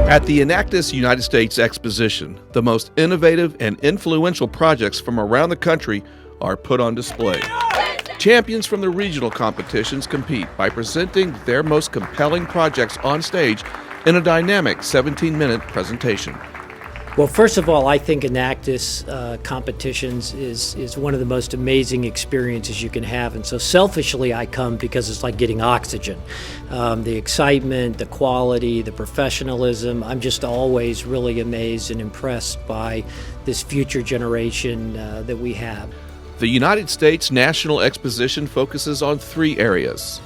At the Enactus United States Exposition, the most innovative and influential projects from around the country are put on display. Champions from the regional competitions compete by presenting their most compelling projects on stage in a dynamic 17-minute presentation. Well, first of all, I think Enactus competitions is one of the most amazing experiences you can have. And so selfishly, I come because it's like getting oxygen. The excitement, the quality, the professionalism. I'm just always really amazed and impressed by this future generation that we have. The United States National Exposition focuses on 3 areas.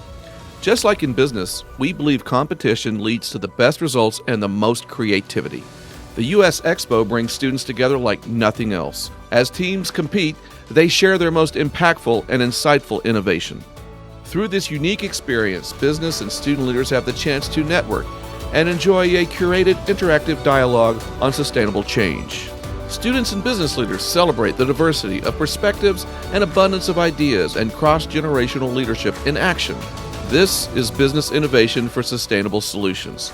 Just like in business, we believe competition leads to the best results and the most creativity. The U.S. Expo brings students together like nothing else. As teams compete, they share their most impactful and insightful innovation. Through this unique experience, business and student leaders have the chance to network and enjoy a curated, interactive dialogue on sustainable change. Students and business leaders celebrate the diversity of perspectives and abundance of ideas and cross-generational leadership in action. This is business innovation for sustainable solutions.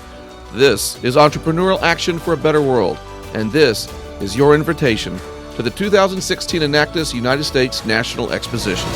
This is entrepreneurial action for a better world, and this is your invitation to the 2016 Enactus United States National Exposition.